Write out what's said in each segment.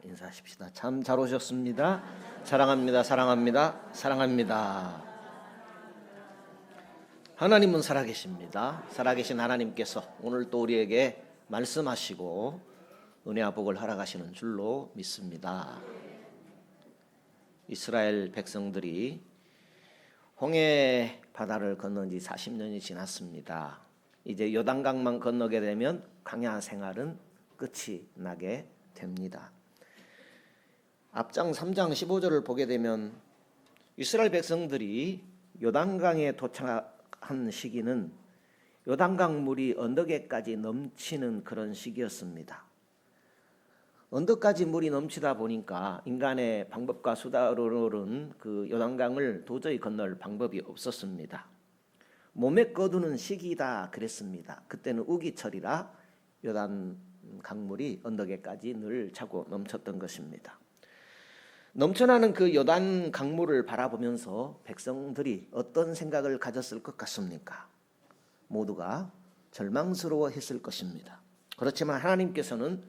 인사하십시다. 참 잘 오셨습니다. 사랑합니다. 사랑합니다. 사랑합니다. 하나님은 살아계십니다. 살아계신 하나님께서 오늘 또 우리에게 말씀하시고 은혜와 복을 허락하시는 줄로 믿습니다. 이스라엘 백성들이 홍해 바다를 건넌 지 40년이 지났습니다. 이제 요단강만 건너게 되면 광야 생활은 끝이 나게 됩니다. 앞장 3장 15절을 보게 되면 이스라엘 백성들이 요단강에 도착한 시기는 요단강 물이 언덕에까지 넘치는 그런 시기였습니다. 언덕까지 물이 넘치다 보니까 인간의 방법과 수단으로는 그 요단강을 도저히 건널 방법이 없었습니다. 몸에 거두는 시기다 그랬습니다. 그때는 우기철이라 요단 강물이 언덕에까지 늘 차고 넘쳤던 것입니다. 넘쳐나는 그 요단 강물을 바라보면서 백성들이 어떤 생각을 가졌을 것 같습니까? 모두가 절망스러워했을 것입니다. 그렇지만 하나님께서는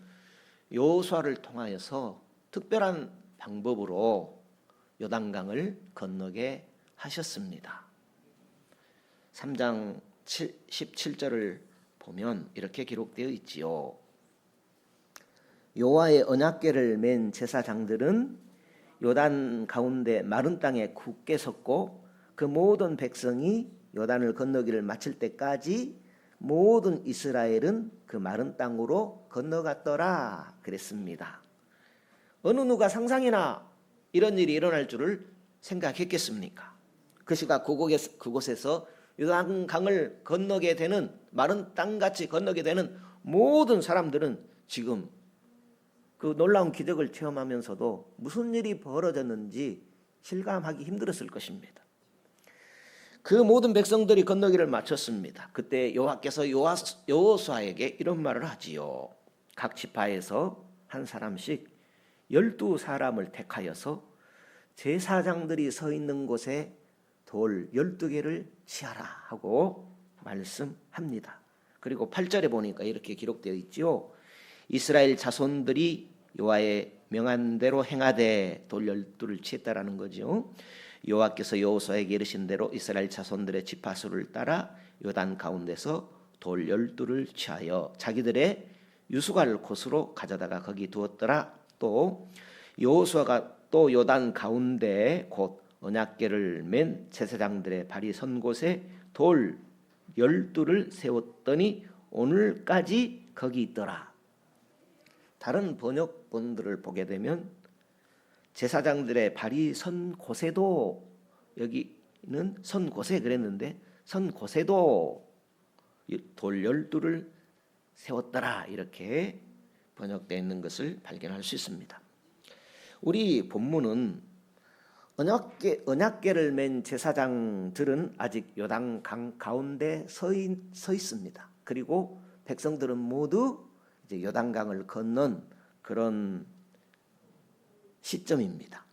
여호수아를 통하여서 특별한 방법으로 요단강을 건너게 하셨습니다. 3장 17절을 보면 이렇게 기록되어 있지요. 여호와의 언약궤를 맨 제사장들은 요단 가운데 마른 땅에 굳게 섰고 그 모든 백성이 요단을 건너기를 마칠 때까지 모든 이스라엘은 그 마른 땅으로 건너갔더라 그랬습니다. 어느 누가 상상이나 이런 일이 일어날 줄을 생각했겠습니까? 그 시각 그곳에서 요단강을 건너게 되는 마른 땅같이 건너게 되는 모든 사람들은 지금 그 놀라운 기적을 체험하면서도 무슨 일이 벌어졌는지 실감하기 힘들었을 것입니다. 그 모든 백성들이 건너기를 마쳤습니다. 그때 여호와께서 여호수아에게 이런 말을 하지요. 각 지파에서 한 사람씩 12사람을 택하여서 제사장들이 서 있는 곳에 돌 12개를 치하라 하고 말씀합니다. 그리고 8절에 보니까 이렇게 기록되어 있지요. 이스라엘 자손들이 여호와의 명한 대로 행하되 돌 12를 치했다라는 거죠. 여호와께서 여호수아에게 이르신 대로 이스라엘 자손들의 지파수를 따라 요단 가운데서 돌 12를 취하여 자기들의 유수갈 곳으로 가져다가 거기 두었더라. 또 여호수아가 또 요단 가운데 곧 언약궤를 맨 제사장들의 발이 선 곳에 돌 12를 세웠더니 오늘까지 거기 있더라. 다른 번역본들을 보게 되면 제사장들의 발이 선 곳에도, 여기는 선 곳에 그랬는데 선 곳에도 돌 12를 세웠더라 이렇게 번역되어 있는 것을 발견할 수 있습니다. 우리 본문은 언약궤를 맨 제사장들은 아직 요단강 가운데 서 있습니다. 그리고 백성들은 모두 이제 요단강을 건넌 그런 시점입니다.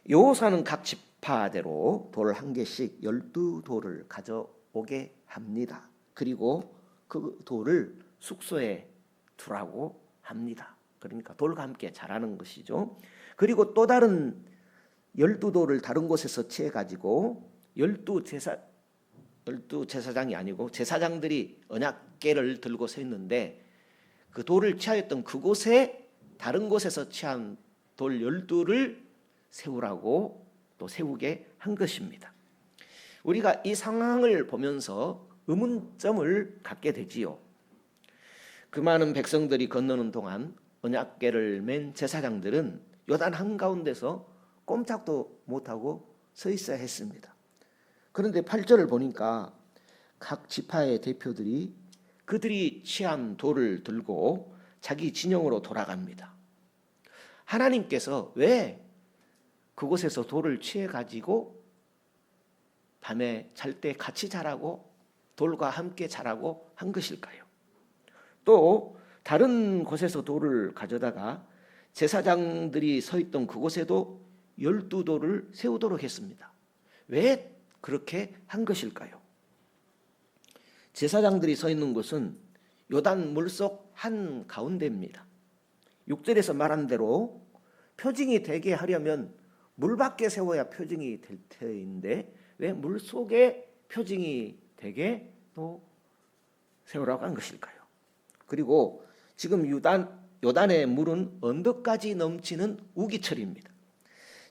여호수아는 각 지파대로 돌 한 개씩 12돌을 가져오게 합니다. 그리고 그 돌을 숙소에 두라고 합니다. 그러니까 돌과 함께 자라는 것이죠. 그리고 또 다른 12돌을 다른 곳에서 취해가지고 12제사장이 아니고 제사장들이 언약궤를 들고 서 있는데 그 돌을 취하였던 그곳에 다른 곳에서 취한 돌 12를 세우라고 또 세우게 한 것입니다. 우리가 이 상황을 보면서 의문점을 갖게 되지요. 그 많은 백성들이 건너는 동안 언약궤를 맨 제사장들은 요단 한가운데서 꼼짝도 못하고 서 있어야 했습니다. 그런데 8절을 보니까 각 지파의 대표들이 그들이 취한 돌을 들고 자기 진영으로 돌아갑니다. 하나님께서 왜 그곳에서 돌을 취해가지고 밤에 잘 때 같이 자라고 돌과 함께 자라고 한 것일까요? 또 다른 곳에서 돌을 가져다가 제사장들이 서 있던 그곳에도 12돌을 세우도록 했습니다. 왜 그렇게 한 것일까요? 제사장들이 서 있는 곳은 요단 물속 한 가운데입니다. 6절에서 말한 대로 표징이 되게 하려면 물 밖에 세워야 표징이 될 터인데 왜 물 속에 표징이 되게 또 세우라고 한 것일까요? 그리고 지금 요단의 물은 언덕까지 넘치는 우기철입니다.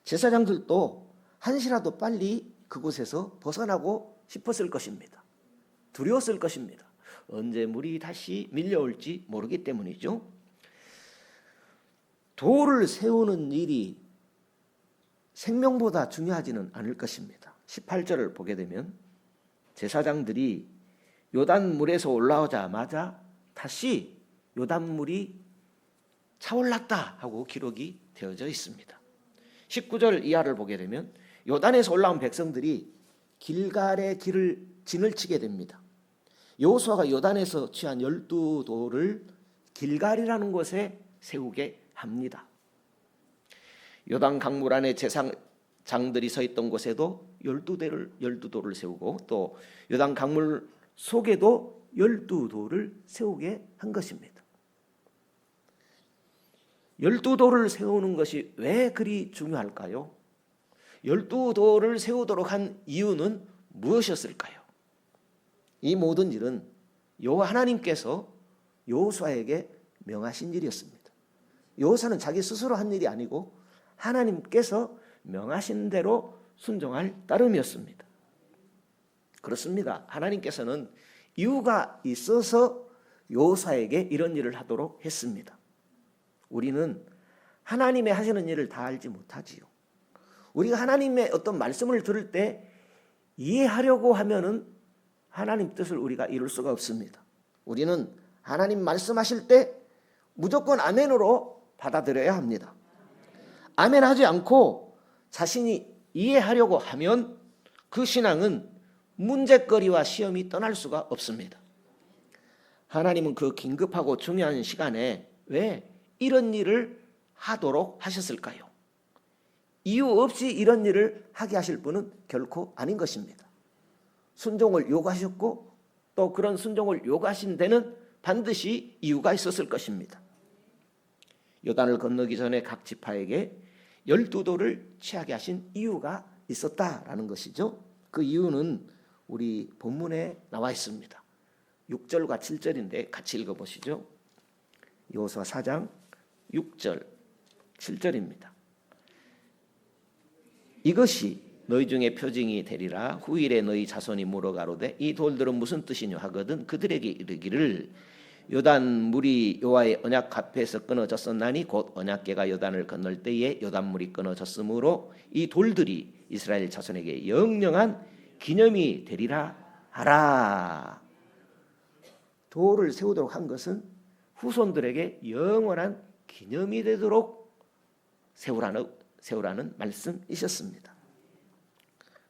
제사장들도 한시라도 빨리 그곳에서 벗어나고 싶었을 것입니다. 두려웠을 것입니다. 언제 물이 다시 밀려올지 모르기 때문이죠. 돌을 세우는 일이 생명보다 중요하지는 않을 것입니다. 18절을 보게 되면 제사장들이 요단물에서 올라오자마자 다시 요단물이 차올랐다 하고 기록이 되어져 있습니다. 19절 이하를 보게 되면 요단에서 올라온 백성들이 길갈의 진을 치게 됩니다. 여호수아가 요단에서 취한 12돌을 길갈이라는 곳에 세우게 합니다. 요단 강물 안에 제사장들이 서 있던 곳에도 12돌을 세우고 또 요단 강물 속에도 12돌을 세우게 한 것입니다. 12돌을 세우는 것이 왜 그리 중요할까요? 12돌을 세우도록 한 이유는 무엇이었을까요? 이 모든 일은 여호와 하나님께서 여호수아에게 명하신 일이었습니다. 여호수아는 자기 스스로 한 일이 아니고 하나님께서 명하신 대로 순종할 따름이었습니다. 그렇습니다. 하나님께서는 이유가 있어서 여호수아에게 이런 일을 하도록 했습니다. 우리는 하나님의 하시는 일을 다 알지 못하지요. 우리가 하나님의 어떤 말씀을 들을 때 이해하려고 하면은 하나님 뜻을 우리가 이룰 수가 없습니다. 우리는 하나님 말씀하실 때 무조건 아멘으로 받아들여야 합니다. 아멘하지 않고 자신이 이해하려고 하면 그 신앙은 문제거리와 시험이 떠날 수가 없습니다. 하나님은 그 긴급하고 중요한 시간에 왜 이런 일을 하도록 하셨을까요? 이유 없이 이런 일을 하게 하실 분은 결코 아닌 것입니다. 순종을 요구하셨고 또 그런 순종을 요구하신 데는 반드시 이유가 있었을 것입니다. 요단을 건너기 전에 각 지파에게 12돌을 취하게 하신 이유가 있었다라는 것이죠. 그 이유는 우리 본문에 나와 있습니다. 6절과 7절인데 같이 읽어보시죠. 여호수아 4장 6절 7절입니다. 이것이 너희 중에 표징이 되리라. 후일에 너희 자손이 물어가로되 이 돌들은 무슨 뜻이뇨 하거든 그들에게 이르기를 요단 물이 여호와의 언약 앞에서 끊어졌었나니 곧 언약궤가 요단을 건널 때에 요단 물이 끊어졌으므로 이 돌들이 이스라엘 자손에게 영영한 기념이 되리라 하라. 돌을 세우도록 한 것은 후손들에게 영원한 기념이 되도록 세우라는 말씀이셨습니다.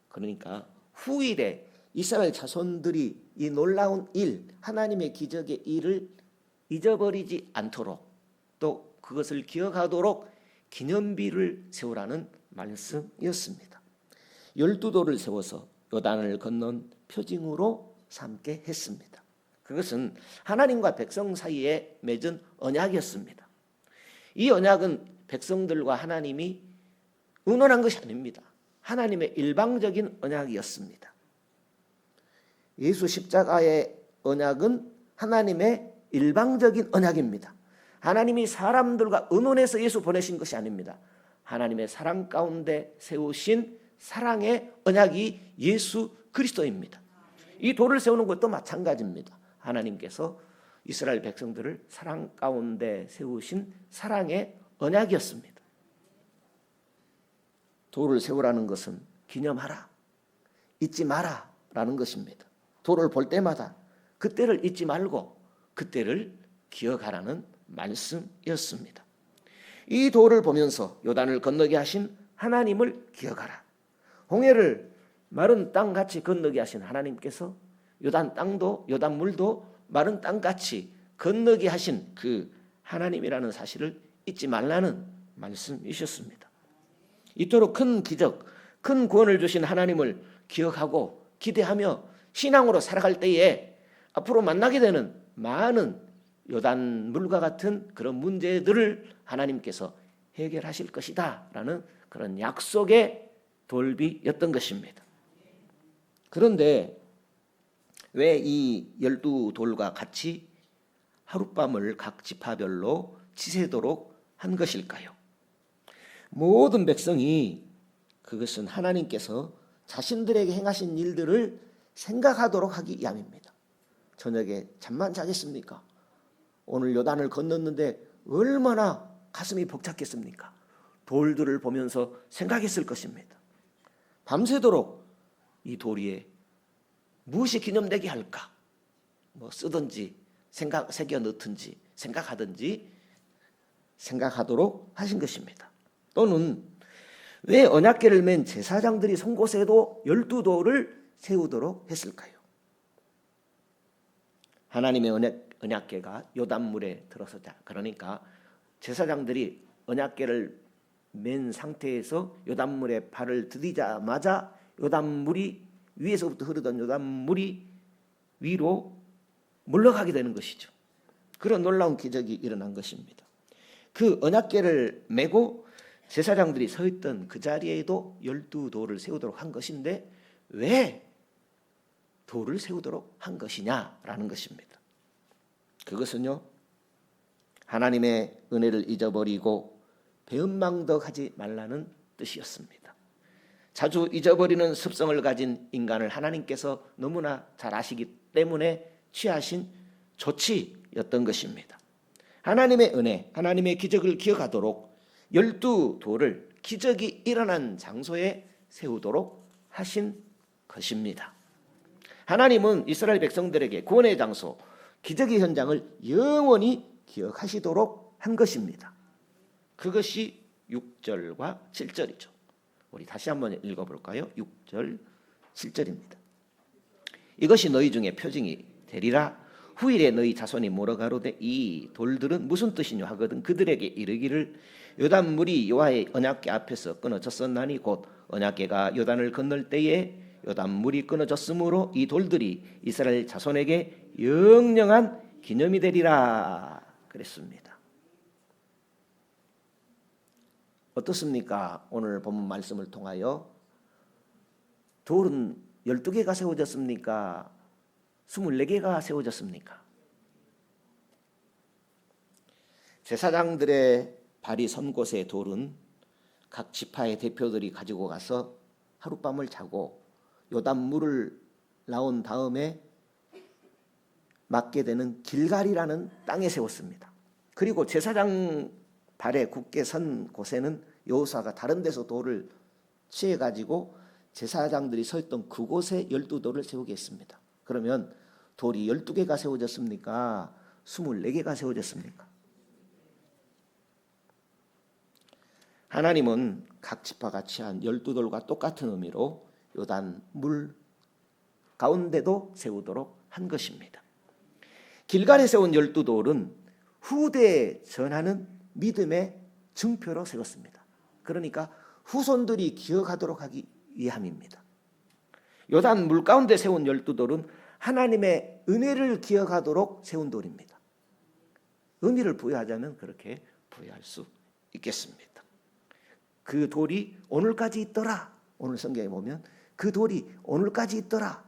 그러니까 후일에 이스라엘 자손들이 이 놀라운 일, 하나님의 기적의 일을 잊어버리지 않도록 또 그것을 기억하도록 기념비를 세우라는 말씀이었습니다. 12돌을 세워서 요단을 건넌 표징으로 삼게 했습니다. 그것은 하나님과 백성 사이에 맺은 언약이었습니다. 이 언약은 백성들과 하나님이 의논한 것이 아닙니다. 하나님의 일방적인 언약이었습니다. 예수 십자가의 언약은 하나님의 일방적인 언약입니다. 하나님이 사람들과 의논해서 예수 보내신 것이 아닙니다. 하나님의 사랑 가운데 세우신 사랑의 언약이 예수 그리스도입니다. 이 돌을 세우는 것도 마찬가지입니다. 하나님께서 이스라엘 백성들을 사랑 가운데 세우신 사랑의 언약이었습니다. 돌을 세우라는 것은 기념하라, 잊지 마라 라는 것입니다. 돌을 볼 때마다 그때를 잊지 말고 그때를 기억하라는 말씀이었습니다. 이 돌을 보면서 요단을 건너게 하신 하나님을 기억하라. 홍해를 마른 땅같이 건너게 하신 하나님께서 요단 땅도 요단 물도 마른 땅같이 건너게 하신 그 하나님이라는 사실을 잊지 말라는 말씀이셨습니다. 이토록 큰 기적, 큰 구원을 주신 하나님을 기억하고 기대하며 신앙으로 살아갈 때에 앞으로 만나게 되는 많은 요단 물과 같은 그런 문제들을 하나님께서 해결하실 것이다 라는 그런 약속의 돌비였던 것입니다. 그런데 왜 이 12돌과 같이 하룻밤을 각 지파별로 지새도록 한 것일까요? 모든 백성이 그것은 하나님께서 자신들에게 행하신 일들을 생각하도록 하기 위함입니다. 저녁에 잠만 자겠습니까? 오늘 요단을 건넜는데 얼마나 가슴이 벅찼겠습니까? 돌들을 보면서 생각했을 것입니다. 밤새도록 이 돌 위에 무엇이 기념되게 할까? 쓰든지 새겨 넣든지 생각하든지 생각하도록 하신 것입니다. 또는 왜 언약궤를 맨 제사장들이 선 곳에도 12돌을 세우도록 했을까요? 하나님의 언약궤가 요단물에 들어서자, 그러니까 제사장들이 언약궤를 맨 상태에서 요단물에 발을 디디자마자 요단물이 위에서부터 흐르던 요단물이 위로 물러가게 되는 것이죠. 그런 놀라운 기적이 일어난 것입니다. 그 언약궤를 메고 제사장들이 서 있던 그 자리에도 12돌을 세우도록 한 것인데 왜 돌을 세우도록 한 것이냐라는 것입니다. 그것은요, 하나님의 은혜를 잊어버리고 배은망덕하지 말라는 뜻이었습니다. 자주 잊어버리는 습성을 가진 인간을 하나님께서 너무나 잘 아시기 때문에 취하신 조치였던 것입니다. 하나님의 은혜, 하나님의 기적을 기억하도록 12돌을 기적이 일어난 장소에 세우도록 하신 것입니다. 하나님은 이스라엘 백성들에게 구원의 장소, 기적의 현장을 영원히 기억하시도록 한 것입니다. 그것이 6절과 7절이죠. 우리 다시 한번 읽어볼까요? 6절, 7절입니다. 이것이 너희 중에 표징이 되리라. 후일에 너희 자손이 물어가로되 이 돌들은 무슨 뜻이냐 하거든 그들에게 이르기를 요단물이 여호와의 언약궤 앞에서 끊어졌었나니 곧 언약궤가 요단을 건널 때에 요단물이 끊어졌으므로 이 돌들이 이스라엘 자손에게 영영한 기념이 되리라 그랬습니다. 어떻습니까? 오늘 본문 말씀을 통하여 돌은 12개가 세워졌습니까? 24개가 세워졌습니까? 제사장들의 발이 선 곳의 돌은 각 지파의 대표들이 가지고 가서 하룻밤을 자고 요단물을 나온 다음에 맞게 되는 길갈이라는 땅에 세웠습니다. 그리고 제사장 발에 굳게 선 곳에는 여호수아가 다른 데서 돌을 취해가지고 제사장들이 서 있던 그곳에 12돌을 세우게 했습니다. 그러면 돌이 12개가 세워졌습니까? 24개가 세워졌습니까? 하나님은 각 지파가 취한 12돌과 똑같은 의미로 요단 물 가운데도 세우도록 한 것입니다. 길갈에 세운 12돌은 후대에 전하는 믿음의 증표로 세웠습니다. 그러니까 후손들이 기억하도록 하기 위함입니다. 요단 물 가운데 세운 12돌은 하나님의 은혜를 기억하도록 세운 돌입니다. 의미를 부여하자면 그렇게 부여할 수 있겠습니다. 그 돌이 오늘까지 있더라. 오늘 성경에 보면 그 돌이 오늘까지 있더라.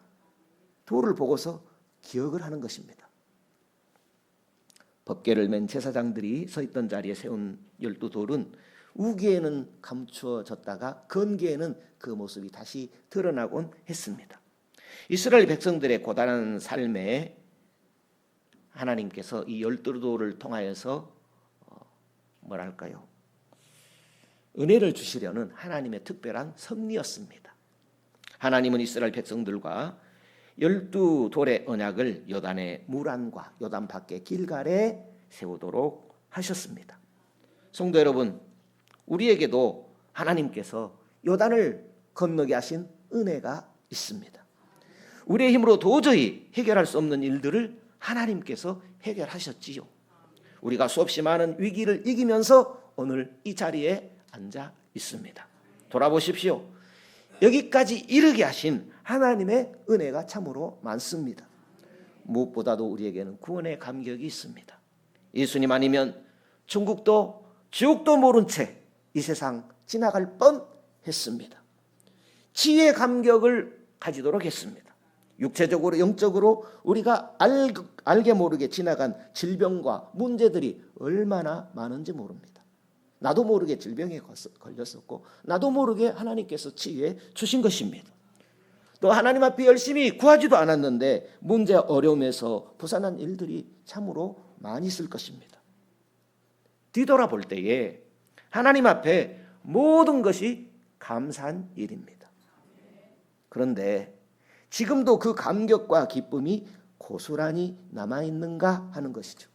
돌을 보고서 기억을 하는 것입니다. 법궤를 맨 제사장들이 서 있던 자리에 세운 12돌은 우기에는 감추어졌다가 건기에는 그 모습이 다시 드러나곤 했습니다. 이스라엘 백성들의 고단한 삶에 하나님께서 이 12돌을 통하여서 은혜를 주시려는 하나님의 특별한 섭리였습니다. 하나님은 이스라엘 백성들과 12돌의 언약을 요단의 물안과 요단 밖의 길갈에 세우도록 하셨습니다. 성도 여러분, 우리에게도 하나님께서 요단을 건너게 하신 은혜가 있습니다. 우리의 힘으로 도저히 해결할 수 없는 일들을 하나님께서 해결하셨지요. 우리가 수없이 많은 위기를 이기면서 오늘 이 자리에 앉아 있습니다. 돌아보십시오. 여기까지 이르게 하신 하나님의 은혜가 참으로 많습니다. 무엇보다도 우리에게는 구원의 감격이 있습니다. 예수님 아니면 천국도 지옥도 모른 채 이 세상 지나갈 뻔했습니다. 치유의 감격을 가지도록 했습니다. 육체적으로 영적으로 우리가 알게 모르게 지나간 질병과 문제들이 얼마나 많은지 모릅니다. 나도 모르게 질병에 걸렸었고 나도 모르게 하나님께서 치유해 주신 것입니다. 또 하나님 앞에 열심히 구하지도 않았는데 문제 어려움에서 부산한 일들이 참으로 많이 있을 것입니다. 뒤돌아볼 때에 하나님 앞에 모든 것이 감사한 일입니다. 그런데 지금도 그 감격과 기쁨이 고스란히 남아있는가 하는 것이죠.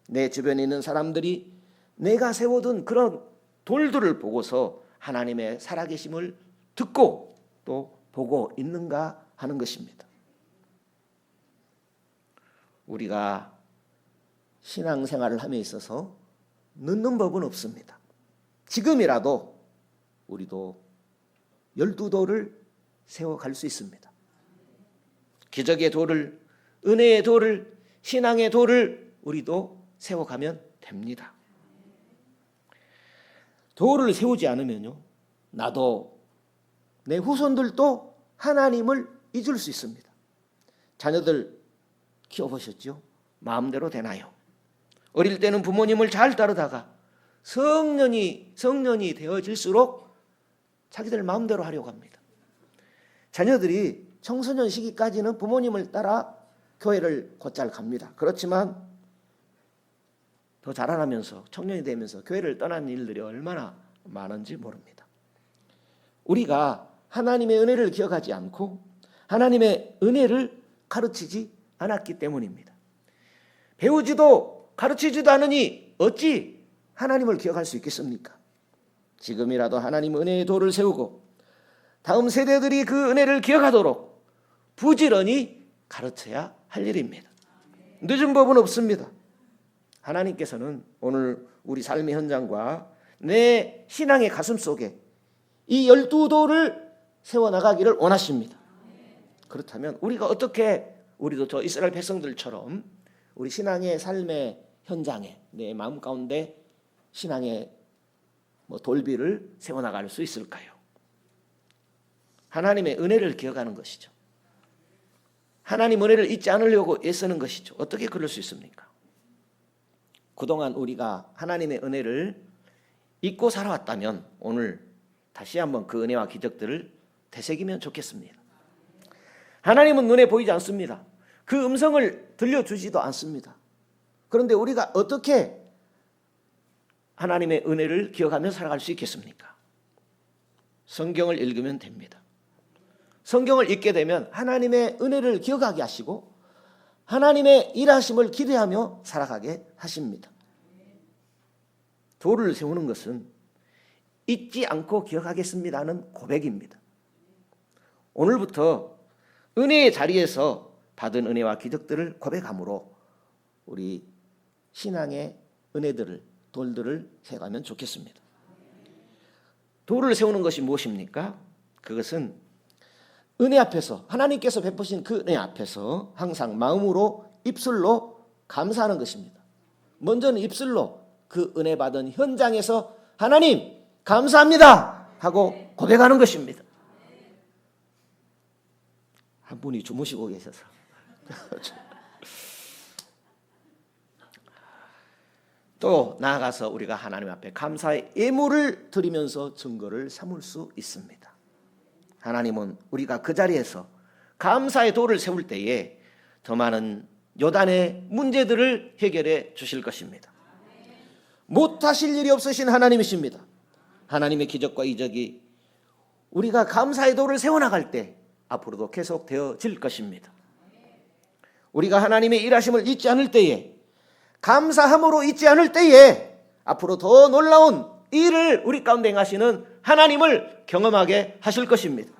내 주변에 있는 사람들이 내가 세워둔 그런 돌들을 보고서 하나님의 살아계심을 듣고 또 보고 있는가 하는 것입니다. 우리가 신앙생활을 함에 있어서 늦는 법은 없습니다. 지금이라도 우리도 12돌을 세워갈 수 있습니다. 기적의 돌을, 은혜의 돌을, 신앙의 돌을 우리도 세워가면 됩니다. 돌을 세우지 않으면요, 나도 내 후손들도 하나님을 잊을 수 있습니다. 자녀들 키워보셨죠? 마음대로 되나요? 어릴 때는 부모님을 잘 따르다가 성년이 되어질수록 자기들 마음대로 하려고 합니다. 자녀들이 청소년 시기까지는 부모님을 따라 교회를 곧잘 갑니다. 그렇지만 더 자라나면서 청년이 되면서 교회를 떠나는 일들이 얼마나 많은지 모릅니다. 우리가 하나님의 은혜를 기억하지 않고 하나님의 은혜를 가르치지 않았기 때문입니다. 배우지도 가르치지도 않으니 어찌 하나님을 기억할 수 있겠습니까? 지금이라도 하나님 은혜의 돌을 세우고 다음 세대들이 그 은혜를 기억하도록 부지런히 가르쳐야 할 일입니다. 늦은 법은 없습니다. 하나님께서는 오늘 우리 삶의 현장과 내 신앙의 가슴 속에 이 12돌을 세워나가기를 원하십니다. 그렇다면 우리가 어떻게 우리도 저 이스라엘 백성들처럼 우리 신앙의 삶의 현장에 내 마음 가운데 신앙의 돌비를 세워나갈 수 있을까요? 하나님의 은혜를 기억하는 것이죠. 하나님 은혜를 잊지 않으려고 애쓰는 것이죠. 어떻게 그럴 수 있습니까? 그동안 우리가 하나님의 은혜를 잊고 살아왔다면 오늘 다시 한번 그 은혜와 기적들을 되새기면 좋겠습니다. 하나님은 눈에 보이지 않습니다. 그 음성을 들려주지도 않습니다. 그런데 우리가 어떻게 하나님의 은혜를 기억하며 살아갈 수 있겠습니까? 성경을 읽으면 됩니다. 성경을 읽게 되면 하나님의 은혜를 기억하게 하시고 하나님의 일하심을 기대하며 살아가게 하십니다. 돌을 세우는 것은 잊지 않고 기억하겠습니다는 고백입니다. 오늘부터 은혜의 자리에서 받은 은혜와 기적들을 고백함으로 우리 신앙의 은혜들을 돌들을 세워가면 좋겠습니다. 돌을 세우는 것이 무엇입니까? 그것은 은혜 앞에서 하나님께서 베푸신 그 은혜 앞에서 항상 마음으로 입술로 감사하는 것입니다. 먼저는 입술로 그 은혜 받은 현장에서 하나님 감사합니다 하고 고백하는 것입니다. 한 분이 주무시고 계셔서 또 나아가서 우리가 하나님 앞에 감사의 예물을 드리면서 증거를 삼을 수 있습니다. 하나님은 우리가 그 자리에서 감사의 돌을 세울 때에 더 많은 요단의 문제들을 해결해 주실 것입니다. 못하실 일이 없으신 하나님이십니다. 하나님의 기적과 이적이 우리가 감사의 돌을 세워나갈 때 앞으로도 계속되어질 것입니다. 우리가 하나님의 일하심을 잊지 않을 때에 감사함으로 잊지 않을 때에 앞으로 더 놀라운 일을 우리 가운데 행하시는 하나님을 경험하게 하실 것입니다.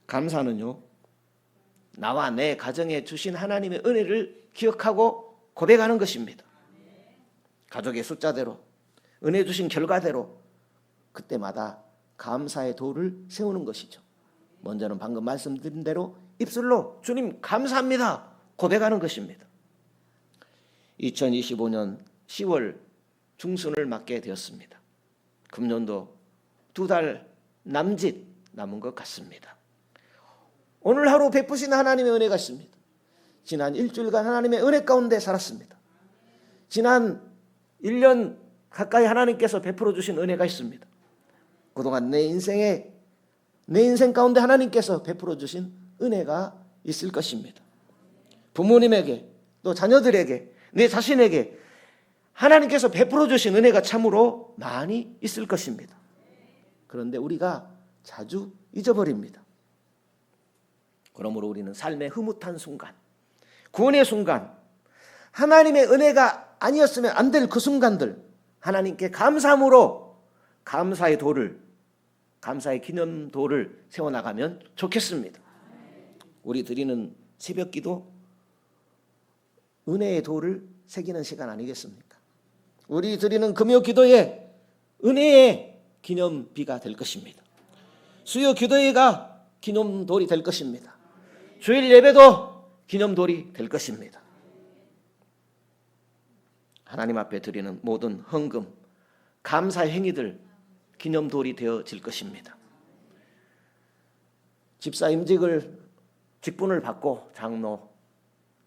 감사는요, 나와 내 가정에 주신 하나님의 은혜를 기억하고 고백하는 것입니다. 가족의 숫자대로, 은혜 주신 결과대로 그때마다 감사의 돌을 세우는 것이죠. 먼저는 방금 말씀드린 대로 입술로 주님 감사합니다 고백하는 것입니다. 2025년 10월 중순을 맞게 되었습니다. 금년도 2달 남짓 남은 것 같습니다. 오늘 하루 베푸신 하나님의 은혜가 있습니다. 지난 일주일간 하나님의 은혜 가운데 살았습니다. 지난 1년 가까이 하나님께서 베풀어 주신 은혜가 있습니다. 그동안 내 인생 가운데 하나님께서 베풀어 주신 은혜가 있을 것입니다. 부모님에게 또 자녀들에게 내 자신에게 하나님께서 베풀어 주신 은혜가 참으로 많이 있을 것입니다. 그런데 우리가 자주 잊어버립니다. 그러므로 우리는 삶의 흐뭇한 순간, 구원의 순간, 하나님의 은혜가 아니었으면 안 될 그 순간들, 하나님께 감사함으로 감사의 기념도를 세워나가면 좋겠습니다. 우리 드리는 새벽기도 은혜의 도를 새기는 시간 아니겠습니까? 우리 드리는 금요기도에 은혜의 기념비가 될 것입니다. 수요 기도회가 기념돌이 될 것입니다. 주일 예배도 기념돌이 될 것입니다. 하나님 앞에 드리는 모든 헌금, 감사의 행위들 기념돌이 되어질 것입니다. 집사 직분을 받고 장로,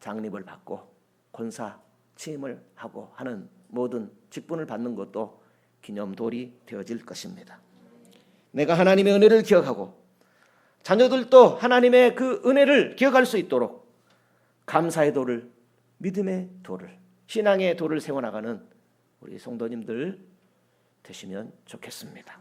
장립을 받고 권사 취임을 하고 하는 모든 직분을 받는 것도 기념돌이 되어질 것입니다. 내가 하나님의 은혜를 기억하고 자녀들도 하나님의 그 은혜를 기억할 수 있도록 감사의 돌을, 믿음의 돌을, 신앙의 돌을 세워나가는 우리 성도님들 되시면 좋겠습니다.